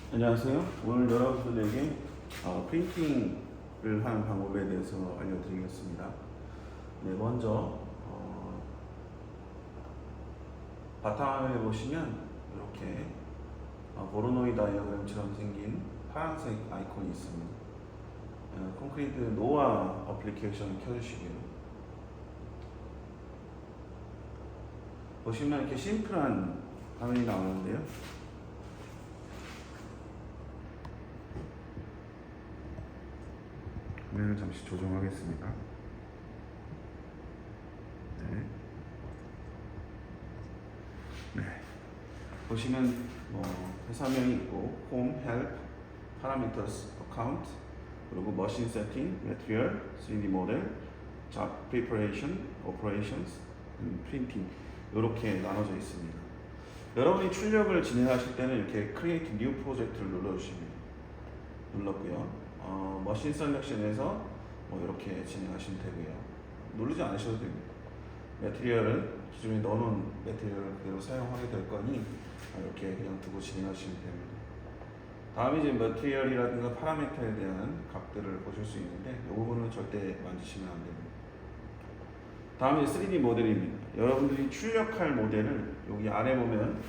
안녕하세요. 오늘 여러분들에게 프린팅을 하는 방법에 대해서 알려드리겠습니다. 네, 먼저 바탕화면에 보시면 이렇게 보로노이 다이어그램처럼 생긴 파란색 아이콘이 있습니다. 콘크리트 노아 어플리케이션을 켜주시고요. 보시면 이렇게 심플한 화면이 나오는데요. 화면을 잠시 조정하겠습니다. 네. 보시면 회사명이 있고 Home, Help, Parameters, Account, 그리고 Machine Setting, Material, 3D Model, Job Preparation, Operations, Printing 이렇게 나눠져 있습니다. 여러분이 출력을 진행하실 때는 이렇게 Create New Project를 눌렀고요. 머신 셀렉션에서 이렇게 진행하시면 되고요. 누르지 않으셔도 됩니다. 매트리얼은 기존에 넣어놓은 매트리얼을 그대로 사용하게 될 거니 이렇게 그냥 두고 진행하시면 됩니다. 다음에 이제 매트리얼이라든가 파라미터에 대한 값들을 보실 수 있는데 이 부분은 절대 만지시면 안 됩니다. 다음에 3D 모델입니다. 여러분들이 출력할 모델을 여기 아래 보면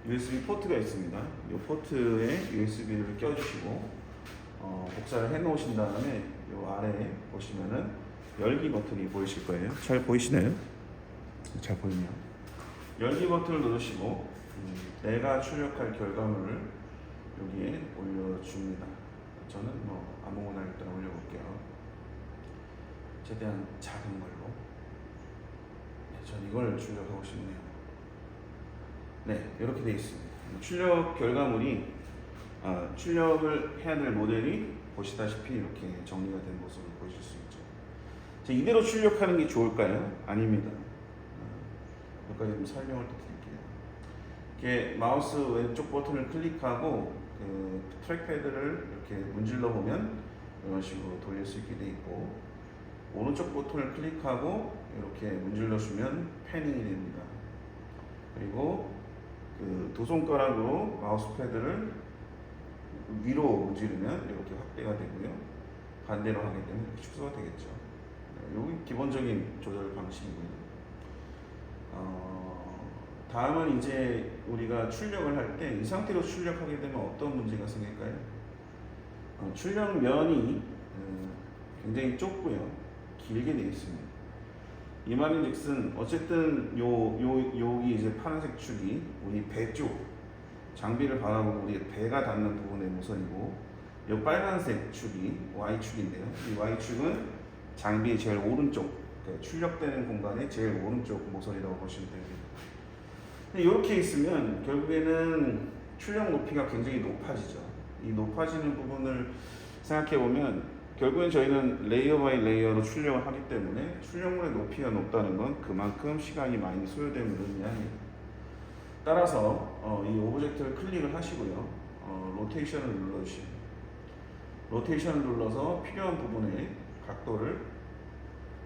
USB 포트가 있습니다. 이 포트에 USB를 껴주시고 복사를 해 놓으신 다음에 이 아래에 보시면은 열기 버튼이 보이실 거예요. 잘 보이시나요? 잘 보이네요. 열기 버튼을 누르시고 내가 출력할 결과물을 여기에 올려줍니다. 저는 아무거나 일단 올려볼게요. 최대한 작은 걸로. 전 이걸 출력하고 싶네요. 네, 이렇게 되어 있습니다. 출력 결과물이 출력을 해야 될 모델이 보시다시피 이렇게 정리가 된 모습을 보실 수 있죠. 자, 이대로 출력하는 게 좋을까요? 아닙니다. 여기까지 좀 설명을 또 드릴게요. 이렇게 마우스 왼쪽 버튼을 클릭하고 그 트랙패드를 이렇게 문질러 보면 이런 식으로 돌릴 수 있게 돼 있고, 오른쪽 버튼을 클릭하고 이렇게 문질러 주면 패닝이 됩니다. 그리고 그 두 손가락으로 마우스 패드를 위로 문지르면 이렇게 확대가 되고요. 반대로 하게 되면 이렇게 축소가 되겠죠. 여기 기본적인 조절 방식이고요. 다음은 이제 우리가 출력을 할 때 이 상태로 출력하게 되면 어떤 문제가 생길까요? 출력면이 굉장히 좁고요. 길게 되어 있습니다. 이 말인즉슨 어쨌든 여기 이제 파란색 축이 우리 배 쪽 장비를 바라보고 우리 배가 닿는 부분의 모서리고, 이 빨간색 축이 Y축인데요. 이 Y축은 장비의 제일 오른쪽, 출력되는 공간의 제일 오른쪽 모서리라고 보시면 됩니다. 이렇게 있으면 결국에는 출력 높이가 굉장히 높아지죠. 이 높아지는 부분을 생각해 보면 결국엔 저희는 레이어 바이 레이어로 출력을 하기 때문에 출력물의 높이가 높다는 건 그만큼 시간이 많이 소요됨을 의미합니다. 따라서 이 오브젝트를 클릭을 하시고요. 로테이션을 눌러주시면, 로테이션을 눌러서 필요한 부분의 각도를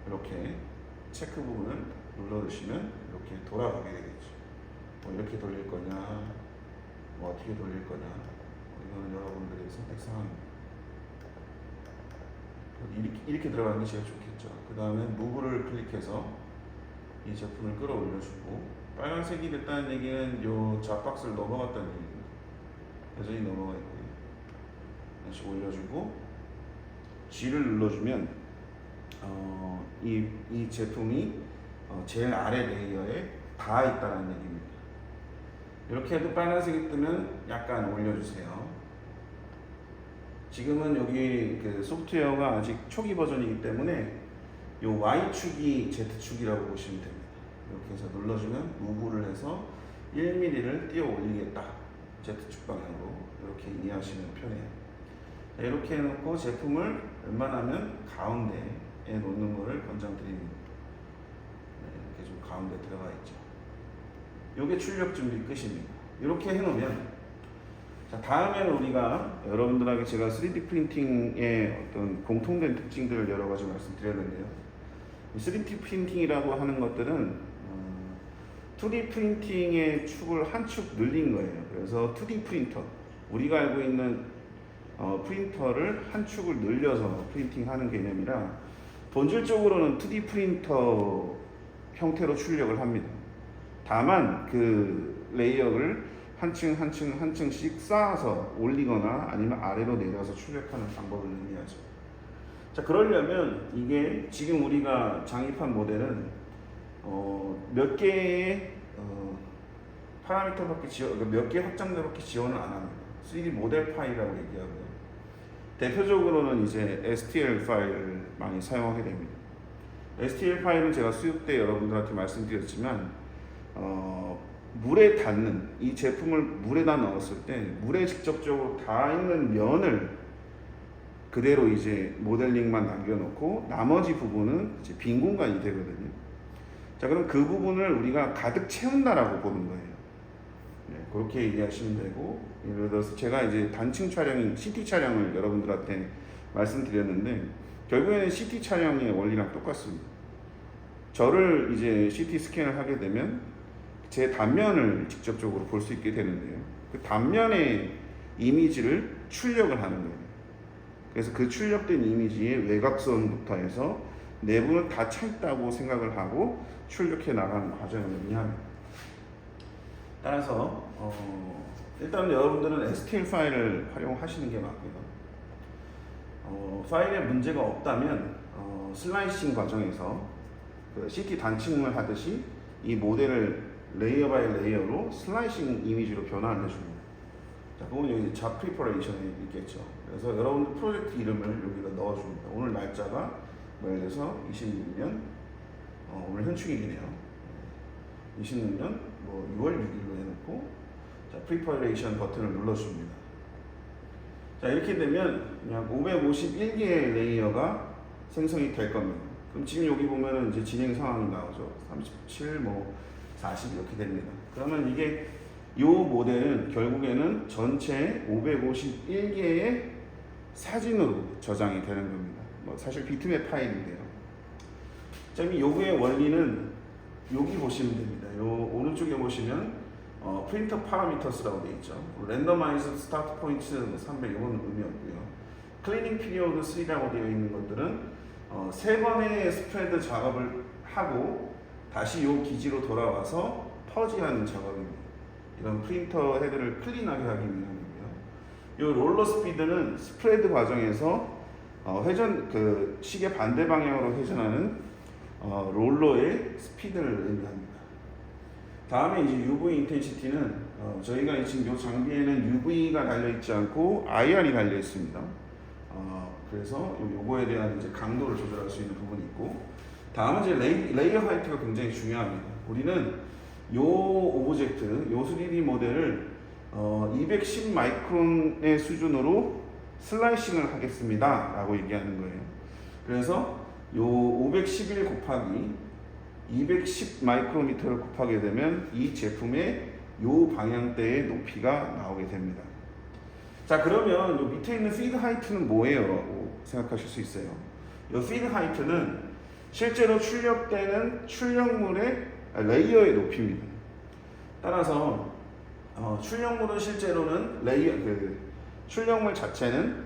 이렇게 체크 부분을 눌러주시면 이렇게 돌아가게 되겠죠. 이렇게 돌릴 거냐, 어떻게 돌릴 거냐, 이거는 여러분들의 선택 사항입니다. 이렇게 들어가는 게 제일 좋겠죠. 그 다음에 무브를 클릭해서 이 제품을 끌어올려주고, 빨간색이 됐다는 얘기는 이 잡박스를 넘어갔다는 얘기입니다. 여전히 넘어가 있고요. 다시 올려주고 G를 눌러주면 이 제품이 제일 아래 레이어에 닿아 있다는 얘기입니다. 이렇게 해도 빨간색이 뜨면 약간 올려주세요. 지금은 여기 그 소프트웨어가 아직 초기 버전이기 때문에 이 Y축이 Z축이라고 보시면 됩니다. 이렇게 해서 눌러주면 무브를 해서 1mm를 띄어 올리겠다. Z축 방향으로 이렇게 이해하시면 편해요. 이렇게 해놓고 제품을 웬만하면 가운데에 놓는 것을 권장드립니다. 이렇게 좀 가운데 들어가 있죠. 이게 출력 준비 끝입니다. 이렇게 해놓으면, 자, 다음에는 우리가 여러분들에게 제가 3D 프린팅의 어떤 공통된 특징들을 여러 가지 말씀드렸는데요. 3D 프린팅이라고 하는 것들은 2D 프린팅의 축을 한 축 늘린 거예요. 그래서 2D 프린터, 우리가 알고 있는 프린터를 한 축을 늘려서 프린팅하는 개념이라 본질적으로는 2D 프린터 형태로 출력을 합니다. 다만 그 레이어를 한 층씩 쌓아서 올리거나 아니면 아래로 내려서 출력하는 방법을 의미하죠. 자, 그러려면 이게 지금 우리가 장입한 모델은 몇 개의 파라미터밖에 몇 개의 확장자밖에 지원을 안 합니다. 3D 모델 파일이라고 얘기하고요. 대표적으로는 이제 STL 파일을 많이 사용하게 됩니다. STL 파일은 제가 수업 때 여러분들한테 말씀드렸지만 물에 닿는 이 제품을 물에다 넣었을 때 물에 직접적으로 닿아 있는 면을 그대로 이제 모델링만 남겨놓고 나머지 부분은 이제 빈 공간이 되거든요. 자, 그럼 그 부분을 우리가 가득 채운다라고 보는 거예요. 네, 그렇게 얘기하시면 되고, 예를 들어서 제가 이제 단층 촬영인 CT 촬영을 여러분들한테 말씀드렸는데 결국에는 CT 촬영의 원리랑 똑같습니다. 저를 이제 CT 스캔을 하게 되면 제 단면을 직접적으로 볼 수 있게 되는데요. 그 단면의 이미지를 출력을 하는 거예요. 그래서 그 출력된 이미지의 외곽선부터 해서 내부는 다 차 있다고 생각을 하고 출력해 나가는 과정을 의미합니다. 따라서 일단 여러분들은 STL 파일을 활용하시는 게 맞고요. 파일에 문제가 없다면 슬라이싱 과정에서 그 CT 단층을 하듯이 이 모델을 레이어 바이 레이어로 슬라이싱 이미지로 변환을 해줍니다. 자, 그건 여기 잡 프리퍼레이션에 있겠죠. 그래서 여러분들 프로젝트 이름을 여기다 넣어줍니다. 오늘 날짜가 예를 들어서 26년 오늘 현충일이네요. 26년 6월 6일로 해놓고 자, 프리퍼레이션 버튼을 눌러줍니다. 자, 이렇게 되면 그냥 551개의 레이어가 생성이 될 겁니다. 그럼 지금 여기 보면은 이제 진행 상황이 나오죠. 37, 40 이렇게 됩니다. 그러면 이게 이 모델은 결국에는 전체 551개의 사진으로 저장이 되는 겁니다. 사실 비트맵 파일인데요. 자, 요거의 원리는 여기 보시면 됩니다. 요 오른쪽에 보시면 프린터 파라미터스라고 되어 있죠. 랜더마이즈 스타트 포인트 300 이건 의미 없고요. 클리닝 피리어드 3라고 되어 있는 것들은 3번의 스프레드 작업을 하고 다시 요 기지로 돌아와서 퍼지하는 작업입니다. 이런 프린터 헤드를 클린하게 하기 위함이고요. 요 롤러 스피드는 스프레드 과정에서 회전 그 시계 반대 방향으로 회전하는 롤러의 스피드를 의미합니다. 다음에 이제 UV 인텐시티는 저희가 지금 이 장비에는 UV가 달려 있지 않고 IR이 달려 있습니다. 그래서 요거에 대한 이제 강도를 조절할 수 있는 부분이 있고, 다음은 이제 레이어 하이트가 굉장히 중요합니다. 우리는 요 오브젝트, 요 3D 모델을 210 마이크론의 수준으로 슬라이싱을 하겠습니다 라고 얘기하는 거예요. 그래서 요 511 곱하기 210 마이크로미터를 곱하게 되면 이 제품의 요 방향대의 높이가 나오게 됩니다. 자, 그러면 요 밑에 있는 피드 하이트는 뭐예요? 라고 생각하실 수 있어요. 요 피드 하이트는 실제로 출력되는 출력물의 레이어의 높이입니다. 따라서 출력물은 실제로는 출력물 자체는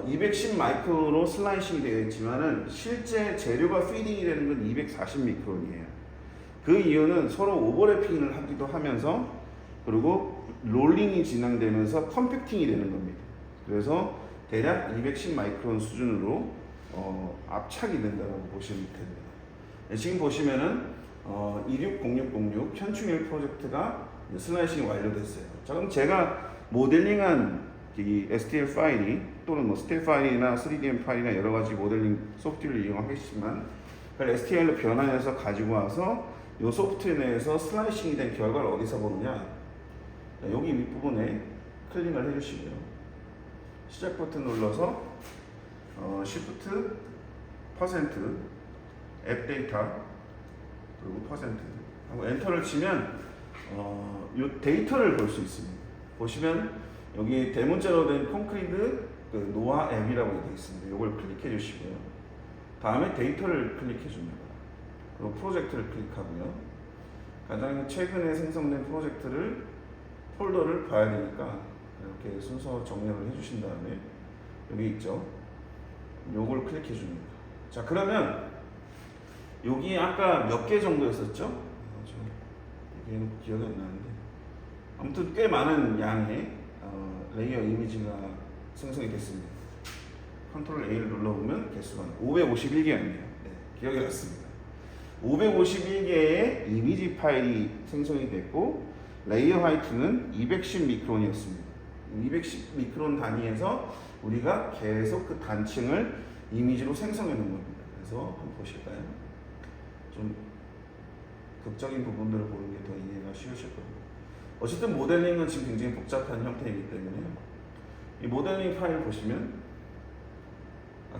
210 마이크로로 슬라이싱이 되어 있지만은 실제 재료가 피딩이 되는 건 240 미크론이에요. 그 이유는 서로 오버래핑을 하기도 하면서 그리고 롤링이 진행되면서 컴팩팅이 되는 겁니다. 그래서 대략 210 마이크론 수준으로 압착이 된다고 보시면 됩니다. 지금 보시면은 260606 현충일 프로젝트가 슬라이싱이 완료됐어요. 자, 그럼 제가 모델링한 이 STL 파일이 또는 스틸 파일이나 3DM 파일이나 여러 가지 모델링 소프트웨어를 이용하겠지만 그걸 STL로 변환해서 가지고 와서 이 소프트웨어 내에서 슬라이싱이 된 결과를 어디서 보느냐? 여기 윗부분에 클릭을 해주시고요. 시작 버튼 눌러서 Shift 퍼센트 앱 데이터 그리고 퍼센트 하고 엔터를 치면 이 데이터를 볼 수 있습니다. 보시면 여기 대문자로 된 콘크리트 노아 앱이라고 되어 있습니다. 이걸 클릭해 주시고요. 다음에 데이터를 클릭해 줍니다. 그리고 프로젝트를 클릭하고요. 가장 최근에 생성된 프로젝트를 폴더를 봐야 되니까 이렇게 순서 정렬을 해주신 다음에 여기 있죠. 요걸 클릭해 줍니다. 자, 그러면 여기 아까 몇 개 정도였었죠? 여기는 기억이 안 나는데 아무튼 꽤 많은 양의 레이어 이미지가 생성이 됐습니다. 컨트롤 A를 눌러보면 개수가 551개였네요. 네, 기억이 났습니다. 551개의 이미지 파일이 생성이 됐고 레이어 하이트는 210 미크론이었습니다. 210 미크론 단위에서 우리가 계속 그 단층을 이미지로 생성해 놓은 겁니다. 그래서 한번 보실까요? 좀 극적인 부분들을 보는 게 더 이해가 쉬우실 겁니다. 어쨌든 모델링은 지금 굉장히 복잡한 형태이기 때문에 이 모델링 파일 보시면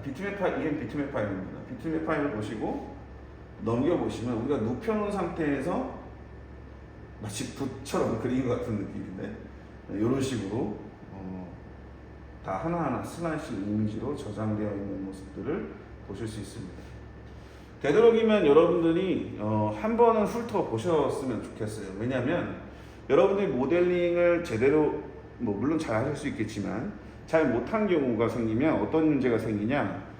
비트맵 파일, 이게 비트맵 파일입니다. 비트맵 파일을 보시고 넘겨보시면 우리가 눕혀놓은 상태에서 마치 붓처럼 그린 것 같은 느낌인데 이런 식으로 다 하나하나 슬라이싱 이미지로 저장되어 있는 모습들을 보실 수 있습니다. 되도록이면 여러분들이 한 번은 훑어보셨으면 좋겠어요. 왜냐하면 여러분들이 모델링을 제대로 물론 잘 하실 수 있겠지만 잘 못한 경우가 생기면 어떤 문제가 생기냐,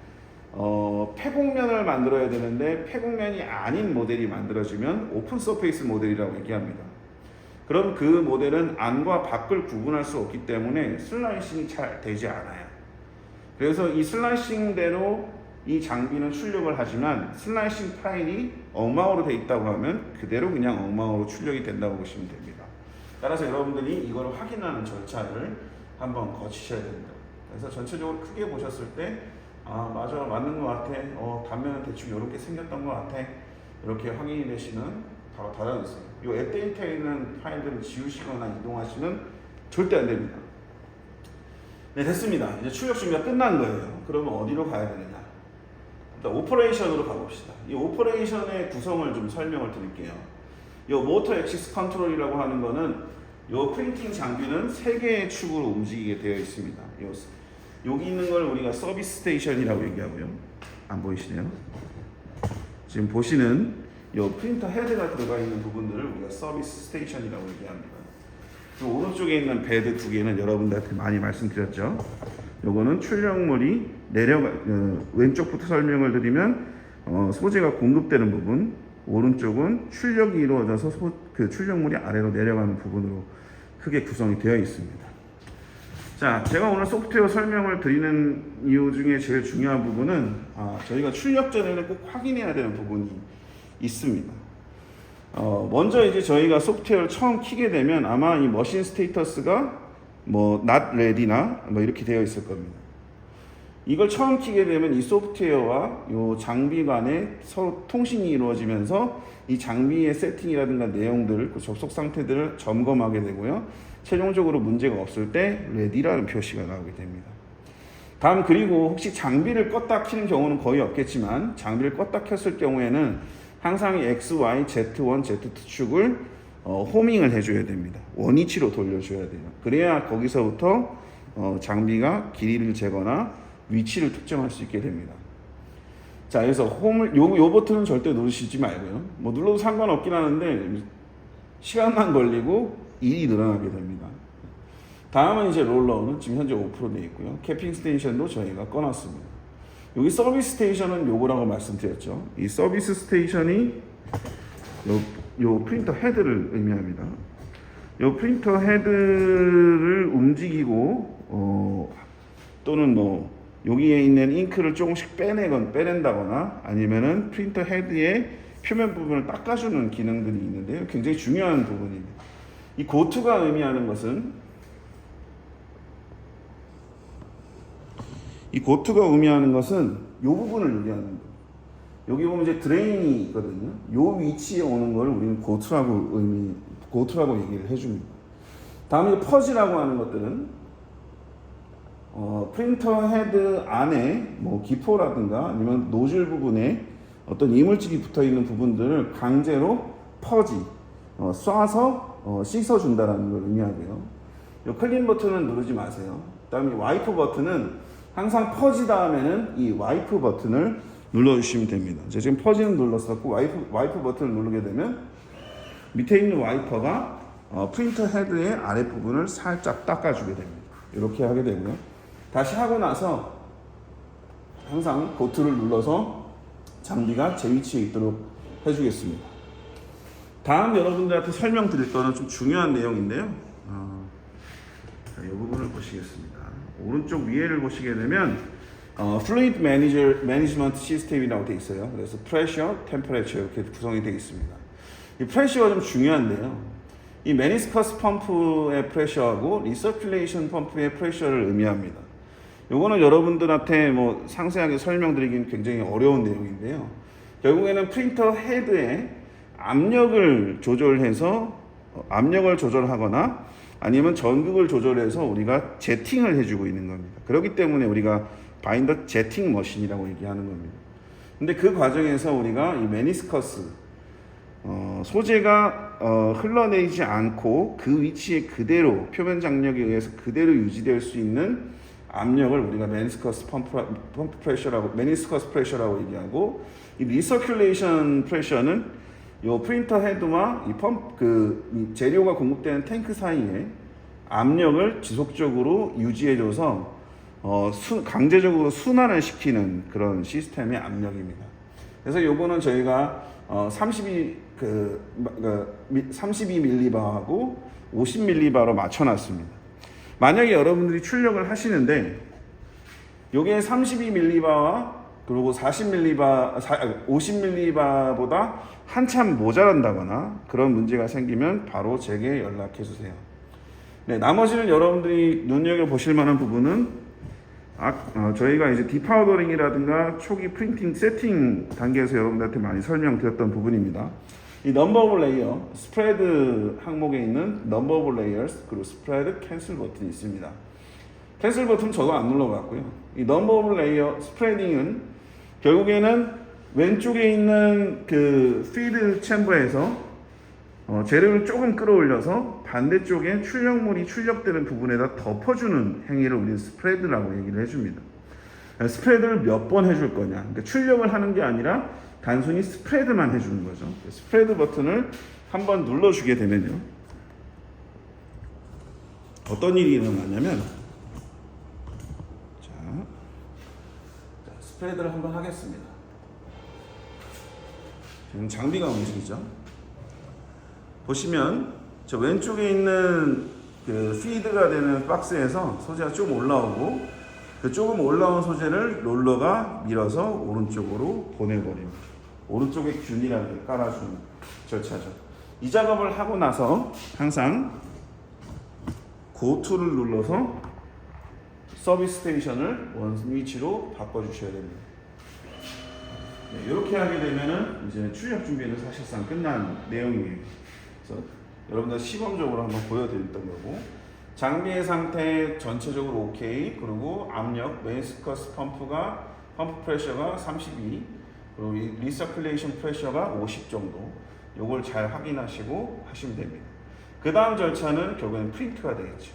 폐곡면을 만들어야 되는데 폐곡면이 아닌 모델이 만들어지면 오픈 서페이스 모델이라고 얘기합니다. 그럼 그 모델은 안과 밖을 구분할 수 없기 때문에 슬라이싱이 잘 되지 않아요. 그래서 이 슬라이싱대로 이 장비는 출력을 하지만 슬라이싱 파일이 엉망으로 돼 있다고 하면 그대로 그냥 엉망으로 출력이 된다고 보시면 됩니다. 따라서 여러분들이 이걸 확인하는 절차를 한번 거치셔야 됩니다. 그래서 전체적으로 크게 보셨을 때 맞아, 맞는 것 같아, 단면은 대충 이렇게 생겼던 것 같아, 이렇게 확인이 되시면 바로 닫아주세요. 이 앱데이터에 있는 파일들을 지우시거나 이동하시면 절대 안 됩니다. 네, 됐습니다. 이제 출력 준비가 끝난 거예요. 그러면 어디로 가야 되느냐? 일단 오퍼레이션으로 가봅시다. 이 오퍼레이션의 구성을 좀 설명을 드릴게요. 이 모터 액시스 컨트롤이라고 하는 거는 이 프린팅 장비는 3개의 축으로 움직이게 되어 있습니다. 여기 있는 걸 우리가 서비스 스테이션이라고 얘기하고요. 안 보이시네요? 지금 보시는 이 프린터 헤드가 들어가 있는 부분들을 우리가 서비스 스테이션이라고 얘기합니다. 그 오른쪽에 있는 베드 2개는 여러분들한테 많이 말씀드렸죠. 요거는 출력물이 왼쪽부터 설명을 드리면 소재가 공급되는 부분, 오른쪽은 출력이 이루어져서 그 출력물이 아래로 내려가는 부분으로 크게 구성이 되어 있습니다. 자, 제가 오늘 소프트웨어 설명을 드리는 이유 중에 제일 중요한 부분은 저희가 출력 전에는 꼭 확인해야 되는 부분이 있습니다. 먼저 이제 저희가 소프트웨어를 처음 키게 되면 아마 이 머신 스테이터스가 not ready나 이렇게 되어 있을 겁니다. 이걸 처음 키게 되면 이 소프트웨어와 이 장비 간에 서로 통신이 이루어지면서 이 장비의 세팅이라든가 내용들, 그 접속 상태들을 점검하게 되고요. 최종적으로 문제가 없을 때 ready라는 표시가 나오게 됩니다. 다음, 그리고 혹시 장비를 껐다 키는 경우는 거의 없겠지만 장비를 껐다 켰을 경우에는 항상 X, Y, Z1, Z2 축을 호밍을 해줘야 됩니다. 원위치로 돌려줘야 돼요. 그래야 거기서부터 장비가 길이를 재거나 위치를 특정할 수 있게 됩니다. 자, 그래서 요 버튼은 절대 누르시지 말고요. 눌러도 상관없긴 하는데 시간만 걸리고 일이 늘어나게 됩니다. 다음은 이제 롤러는 지금 현재 5% 되어 있고요. 캐핑 스테이션도 저희가 꺼놨습니다. 여기 서비스 스테이션은 요거라고 말씀드렸죠. 이 서비스 스테이션이 요 프린터 헤드를 의미합니다. 요 프린터 헤드를 움직이고 또는 여기에 있는 잉크를 조금씩 빼낸다거나 아니면은 프린터 헤드의 표면 부분을 닦아주는 기능들이 있는데요. 굉장히 중요한 부분입니다. 이 고투가 의미하는 것은 이 부분을 얘기하는 거예요. 여기 보면 이제 드레인이 있거든요. 요 위치에 오는 걸 우리는 고투라고 얘기를 해줍니다. 다음에 퍼지라고 하는 것들은 프린터 헤드 안에 기포라든가 아니면 노즐 부분에 어떤 이물질이 붙어 있는 부분들을 강제로 쏴서 씻어준다라는 걸 의미하고요. 이 클린 버튼은 누르지 마세요. 다음에 와이프 버튼은 항상 퍼지 다음에는 이 와이프 버튼을 눌러주시면 됩니다. 제가 지금 퍼지는 눌렀었고 와이프 버튼을 누르게 되면 밑에 있는 와이퍼가 프린터 헤드의 아랫부분을 살짝 닦아주게 됩니다. 이렇게 하게 되고요. 다시 하고 나서 항상 고트를 눌러서 장비가 제 위치에 있도록 해주겠습니다. 다음 여러분들한테 설명드릴 거는 좀 중요한 내용인데요. 이 부분을 보시겠습니다. 오른쪽 위에를 보시게 되면 Fluid Management System이라고 되어 있어요. 그래서 Pressure, Temperature 이렇게 구성이 되어 있습니다. 이 프레셔가 좀 중요한데요. 이 메니스커스 펌프의 프레셔하고 리서큘레이션 펌프의 프레셔를 의미합니다. 요거는 여러분들한테 뭐 상세하게 설명드리기는 굉장히 어려운 내용인데요. 결국에는 프린터 헤드에 압력을 조절해서 압력을 조절하거나 아니면 전극을 조절해서 우리가 제팅을 해주고 있는 겁니다. 그렇기 때문에 우리가 바인더 제팅 머신이라고 얘기하는 겁니다. 근데 그 과정에서 우리가 이 메니스커스 소재가 흘러내리지 않고 그 위치에 그대로 표면 장력에 의해서 그대로 유지될 수 있는 압력을 우리가 메니스커스 펌프 프레셔라고 메니스커스 프레셔라고 얘기하고, 이 리서큘레이션 프레셔는 요 프린터 헤드와 이 재료가 공급되는 탱크 사이에 압력을 지속적으로 유지해줘서 강제적으로 순환을 시키는 그런 시스템의 압력입니다. 그래서 요거는 저희가 32mB하고 50mB로 맞춰놨습니다. 만약에 여러분들이 출력을 하시는데 요게 32mB와 그리고 50mB보다 한참 모자란다거나 그런 문제가 생기면 바로 제게 연락해 주세요. 네, 나머지는 여러분들이 눈여겨보실 만한 부분은 저희가 이제 디파우더링이라든가 초기 프린팅 세팅 단계에서 여러분들한테 많이 설명드렸던 부분입니다. 이 넘버 오브 레이어, 스프레드 항목에 있는 넘버 오브 레이어스, 그리고 스프레드 캔슬 버튼이 있습니다. 캔슬 버튼 저도 안 눌러봤고요. 이 넘버 오브 레이어 스프레딩은 결국에는 왼쪽에 있는 그 피드 챔버에서 재료를 조금 끌어올려서 반대쪽에 출력물이 출력되는 부분에다 덮어주는 행위를 우리는 스프레드라고 얘기를 해줍니다. 스프레드를 몇 번 해줄 거냐, 그러니까 출력을 하는 게 아니라 단순히 스프레드만 해주는 거죠. 스프레드 버튼을 한번 눌러주게 되면요, 어떤 일이 일어나냐면, 자, 스프레드를 한번 하겠습니다. 지금 장비가 움직이죠. 보시면 저 왼쪽에 있는 그 피드가 되는 박스에서 소재가 좀 올라오고, 그 조금 올라온 소재를 롤러가 밀어서 오른쪽으로 보내버립니다. 오른쪽에 균이라는 깔아주는 절차죠. 이 작업을 하고 나서 항상 고투를 눌러서 서비스 스테이션을 원 위치로 바꿔주셔야 됩니다. 네, 이렇게 하게 되면은 이제 출력 준비는 사실상 끝난 내용이에요. 그래서 여러분들 시범적으로 한번 보여드렸던 거고, 장비의 상태 전체적으로 오케이, 그리고 압력, 메니스커스 펌프 프레셔가 32, 그리고 리서큘레이션 프레셔가 50 정도, 요걸 잘 확인하시고 하시면 됩니다. 그 다음 절차는 결국엔 프린트가 되겠죠.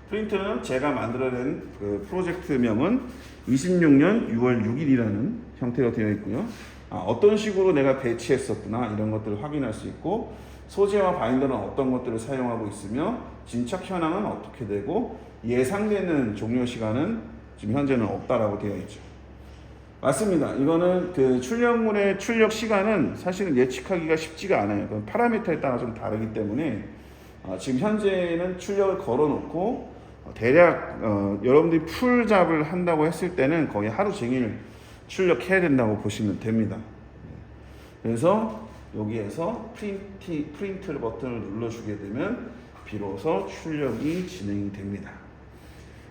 프린트는 제가 만들어낸 그 프로젝트명은 26년 6월 6일이라는 형태가 되어 있고요. 어떤 식으로 내가 배치했었구나 이런 것들을 확인할 수 있고, 소재와 바인더는 어떤 것들을 사용하고 있으며 진척 현황은 어떻게 되고 예상되는 종료 시간은 지금 현재는 없다라고 되어 있죠. 맞습니다. 이거는 그 출력물의 출력 시간은 사실은 예측하기가 쉽지가 않아요. 그건 파라미터에 따라 좀 다르기 때문에 지금 현재는 출력을 걸어놓고 대략 여러분들이 풀 잡을 한다고 했을 때는 거의 하루 종일 출력해야 된다고 보시면 됩니다. 그래서 여기에서 프린트 버튼을 눌러주게 되면 비로소 출력이 진행이 됩니다.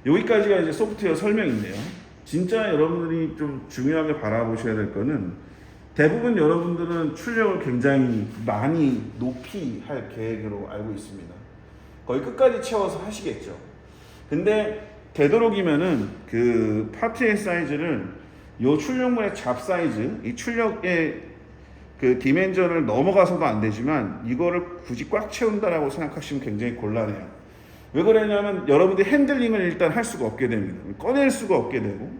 여기까지가 이제 소프트웨어 설명인데요. 진짜 여러분들이 좀 중요하게 바라보셔야 될 거는, 대부분 여러분들은 출력을 굉장히 많이 높이 할 계획으로 알고 있습니다. 거의 끝까지 채워서 하시겠죠. 근데 되도록이면은 그 파트의 사이즈를 요 출력물의 잡 사이즈, 이 출력의 그 디멘전을 넘어가서도 안 되지만 이거를 굳이 꽉 채운다라고 생각하시면 굉장히 곤란해요. 왜 그러냐면 여러분들이 핸들링을 일단 할 수가 없게 됩니다. 꺼낼 수가 없게 되고,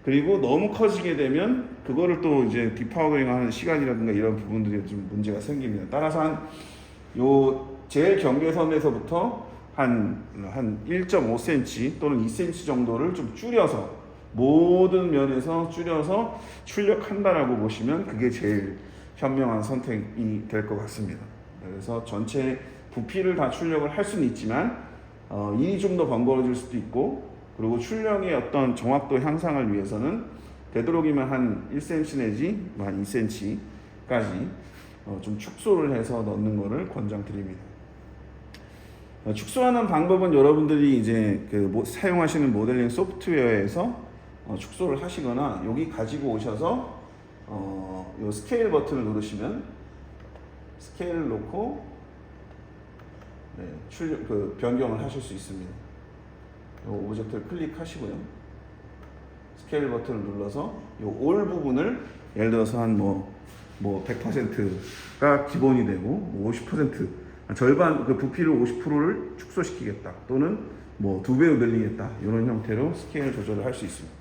그리고 너무 커지게 되면 그거를 또 이제 디파우더링 하는 시간이라든가 이런 부분들이 좀 문제가 생깁니다. 따라서 요 제일 경계선에서부터 한 1.5cm 또는 2cm 정도를 좀 줄여서 모든 면에서 줄여서 출력한다라고 보시면 그게 제일 현명한 선택이 될 것 같습니다. 그래서 전체 부피를 다 출력을 할 수는 있지만 일이 좀 더 번거로워질 수도 있고, 그리고 출력의 어떤 정확도 향상을 위해서는 되도록이면 한 1cm 내지 한 2cm까지 좀 축소를 해서 넣는 것을 권장드립니다. 축소하는 방법은 여러분들이 이제 사용하시는 모델링 소프트웨어에서 축소를 하시거나, 여기 가지고 오셔서 요 스케일 버튼을 누르시면 스케일을 놓고 변경을 하실 수 있습니다. 요 오브젝트를 클릭하시고요. 스케일 버튼을 눌러서 요 올 부분을 예를 들어서 한 100%가 기본이 되고 50% 절반 부피를 50%를 축소시키겠다, 또는 2배로 늘리겠다, 이런 형태로 스케일 조절을 할 수 있습니다.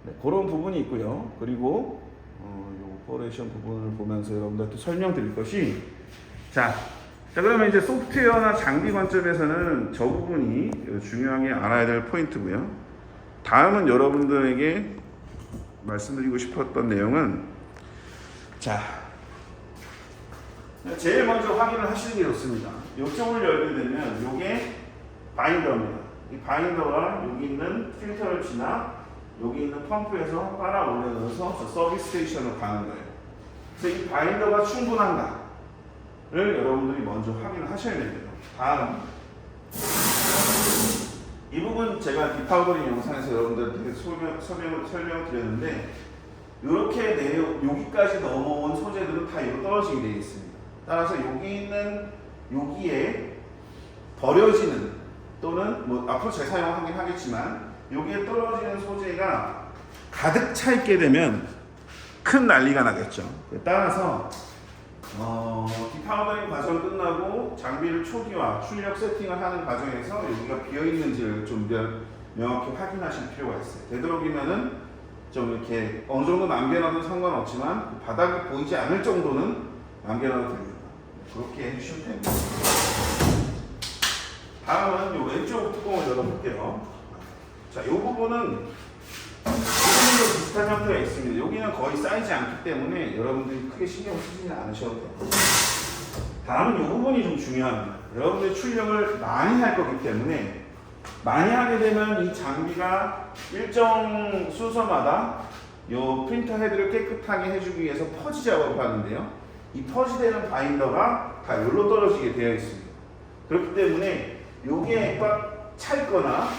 네, 그런 부분이 있고요. 그리고 요 오퍼레이션 부분을 보면서 여러분들한테 설명드릴 것이, 자 그러면 이제 소프트웨어나 장비 관점에서는 저 부분이 중요하게 알아야 될 포인트고요. 다음은 여러분들에게 말씀드리고 싶었던 내용은, 자 제일 먼저 확인을 하시는 게 좋습니다. 요점을 열게 되면 요게 바인더입니다. 이 바인더가 여기 있는 필터를 지나 여기 있는 펌프에서 빨아 올려서 서비스 스테이션으로 가는 거예요. 그래서 이 바인더가 충분한가를 여러분들이 먼저 확인을 하셔야 됩니다. 다음, 이 부분 제가 디파우더링 영상에서 여러분들한테 설명을 드렸는데, 이렇게 여기까지 넘어온 소재들은 다 이로 떨어지게 되어 있습니다. 따라서 여기에 버려지는, 또는 앞으로 재사용하긴 하겠지만 여기에 떨어지는 소재가 가득 차 있게 되면 큰 난리가 나겠죠. 따라서 디파우더링 과정 끝나고 장비를 초기화, 출력 세팅을 하는 과정에서 여기가 비어있는지를 좀 명확히 확인하실 필요가 있어요. 되도록이면은 좀 이렇게 어느 정도 남겨놔도 상관없지만 바닥이 보이지 않을 정도는 남겨놔도 됩니다. 그렇게 해주시면 됩니다. 다음은 이 왼쪽 뚜껑을 열어볼게요. 자, 이 부분은 비슷한 형태가 있습니다. 여기는 거의 쌓이지 않기 때문에 여러분들이 크게 신경 쓰지는 않으셔도 돼요. 다음은 이 부분이 좀 중요합니다. 여러분들이 출력을 많이 할 거기 때문에, 많이 하게 되면 이 장비가 일정 순서마다 이 프린터 헤드를 깨끗하게 해주기 위해서 퍼지 작업을 하는데요. 이 퍼지되는 바인더가 다 여기로 떨어지게 되어 있습니다. 그렇기 때문에 여기에 꽉 차 있거나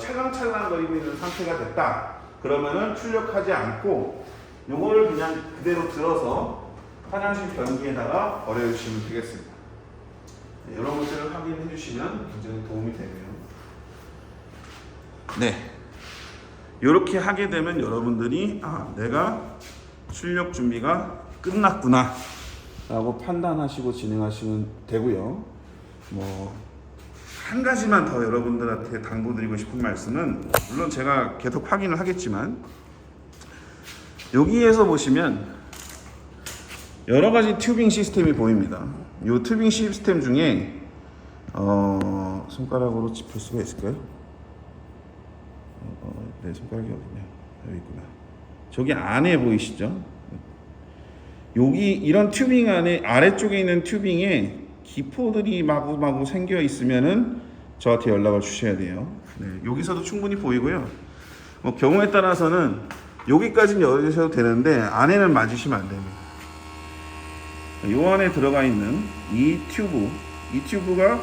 찰랑찰랑거리고 있는 상태가 됐다, 그러면은 출력하지 않고 요거를 그냥 그대로 들어서 화장실 변기에다가 버려주시면 되겠습니다. 네, 이런 것들을 확인해 주시면 굉장히 도움이 되고요. 네, 이렇게 하게 되면 여러분들이 내가 출력 준비가 끝났구나 라고 판단하시고 진행하시면 되고요. 한 가지만 더 여러분들한테 당부드리고 싶은 말씀은, 물론 제가 계속 확인을 하겠지만, 여기에서 보시면 여러 가지 튜빙 시스템이 보입니다. 이 튜빙 시스템 중에 손가락으로 짚을 수가 있을까요? 내 손가락이 어디냐? 여기 있구나. 저기 안에 보이시죠? 여기 이런 튜빙 안에 아래쪽에 있는 튜빙에 기포들이 마구마구 생겨 있으면은 저한테 연락을 주셔야 돼요. 네, 여기서도 충분히 보이고요. 경우에 따라서는 여기까지는 열으셔도 되는데 안에는 맞으시면 안 됩니다. 이 안에 들어가 있는 이 튜브가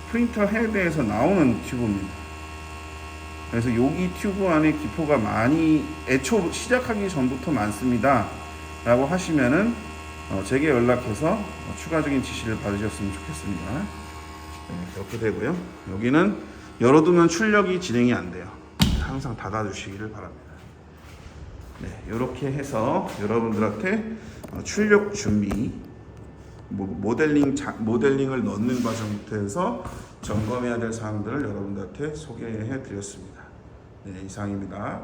프린터 헤드에서 나오는 튜브입니다. 그래서 여기 튜브 안에 기포가 많이 애초 시작하기 전부터 많습니다 라고 하시면은 제게 연락해서 추가적인 지시를 받으셨으면 좋겠습니다. 네, 이렇게 되고요. 여기는 열어두면 출력이 진행이 안 돼요. 항상 닫아주시기를 바랍니다. 네, 이렇게 해서 여러분들한테 출력 준비, 모델링을 넣는 과정부터 해서 점검해야 될 사항들을 여러분들한테 소개해 드렸습니다. 네, 이상입니다.